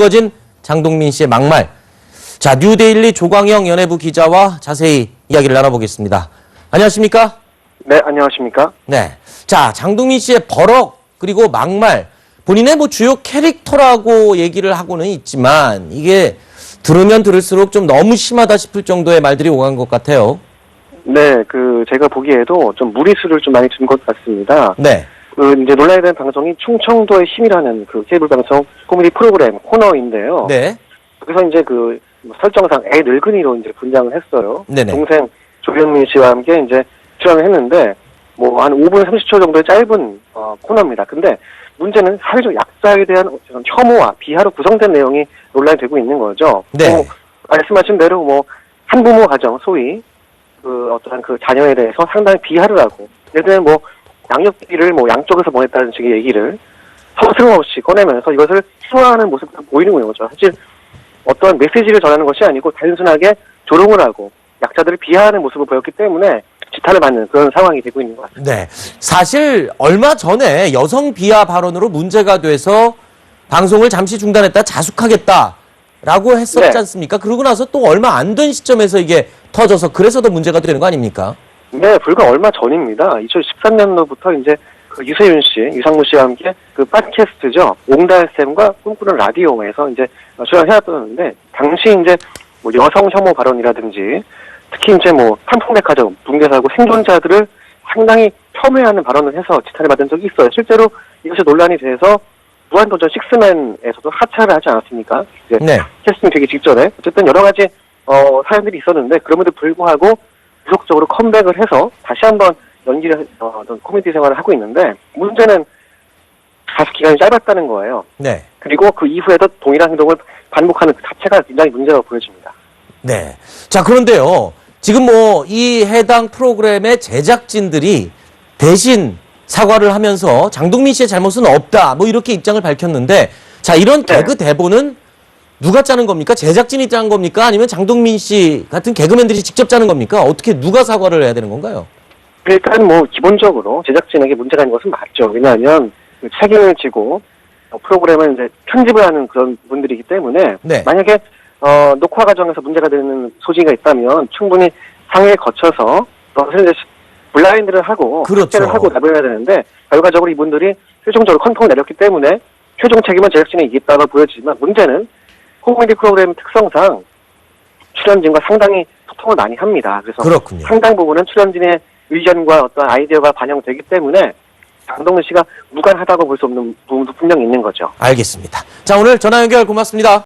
불거진 장동민 씨의 막말. 자, 뉴데일리 조광영 연예부 기자와 자세히 이야기를 나눠보겠습니다. 안녕하십니까? 네, 안녕하십니까? 네. 자, 장동민 씨의 버럭 그리고 막말. 본인의 주요 캐릭터라고 얘기를 하고는 있지만 이게 들으면 들을수록 좀 너무 심하다 싶을 정도의 말들이 오간 것 같아요. 네, 제가 보기에도 좀 무리수를 좀 많이 준 것 같습니다. 네. 이제 논란이 된 방송이 충청도의 힘이라는 케이블 방송 코미디 프로그램 코너인데요. 네. 그래서 이제 설정상 애 늙은이로 이제 분장을 했어요. 네네. 동생 조현민 씨와 함께 이제 출연을 했는데, 한 5분 30초 정도의 짧은, 코너입니다. 근데 문제는 사회적 약자에 대한 혐오와 비하로 구성된 내용이 논란이 되고 있는 거죠. 네. 말씀하신 대로 한부모 가정, 소위, 어떠한 자녀에 대해서 상당히 비하를 하고, 예를 들면 양육비를 양쪽에서 보냈다는 식의 얘기를 서슴없이 꺼내면서 이것을 희화하는 모습을 보이는 거죠. 사실 어떠한 메시지를 전하는 것이 아니고 단순하게 조롱을 하고 약자들을 비하하는 모습을 보였기 때문에 지탄을 받는 그런 상황이 되고 있는 것 같습니다. 네. 사실 얼마 전에 여성 비하 발언으로 문제가 돼서 방송을 잠시 중단했다 자숙하겠다라고 했었지 네. 않습니까? 그러고 나서 또 얼마 안 된 시점에서 이게 터져서 그래서 더 문제가 되는 거 아닙니까? 네, 불과 얼마 전입니다. 2013년도부터 이제 유세윤 씨, 유상무 씨와 함께 팟캐스트죠. 옹달샘과 꿈꾸는 라디오에서 이제 출연해왔었는데, 당시 이제 여성 혐오 발언이라든지, 특히 이제 삼풍백화점 붕괴사고 생존자들을 상당히 폄훼하는 발언을 해서 지탄을 받은 적이 있어요. 실제로 이것이 논란이 돼서 무한도전 식스맨에서도 하차를 하지 않았습니까? 이제 네. 캐스팅 되기 직전에. 어쨌든 여러 가지 사연들이 있었는데, 그럼에도 불구하고 지속적으로 컴백을 해서 다시 한번 연기를 코미디 생활을 하고 있는데, 문제는 가수 기간이 짧았다는 거예요. 네. 그리고 그 이후에도 동일한 행동을 반복하는 그 자체가 굉장히 문제라고 보여집니다. 네. 자, 그런데요. 지금 이 해당 프로그램의 제작진들이 대신 사과를 하면서 장동민 씨의 잘못은 없다. 이렇게 입장을 밝혔는데, 자, 이런 네. 개그 대본은 누가 짜는 겁니까? 제작진이 짠 겁니까? 아니면 장동민 씨 같은 개그맨들이 직접 짜는 겁니까? 어떻게 누가 사과를 해야 되는 건가요? 일단 기본적으로 제작진에게 문제가 있는 것은 맞죠. 왜냐하면 책임을 지고 프로그램을 이제 편집을 하는 그런 분들이기 때문에, 네. 만약에 녹화 과정에서 문제가 되는 소지가 있다면 충분히 상해를 거쳐서 그것을 이제 블라인드를 하고 그렇죠. 확대를 하고 내보내야 되는데, 결과적으로 이분들이 최종적으로 컨트롤을 내렸기 때문에 최종 책임은 제작진에 있다고 보여지지만, 문제는 코미디 프로그램 특성상 출연진과 상당히 소통을 많이 합니다. 그래서 그렇군요. 상당 부분은 출연진의 의견과 어떤 아이디어가 반영되기 때문에 장동민 씨가 무관하다고 볼 수 없는 부분도 분명히 있는 거죠. 알겠습니다. 자, 오늘 전화 연결 고맙습니다.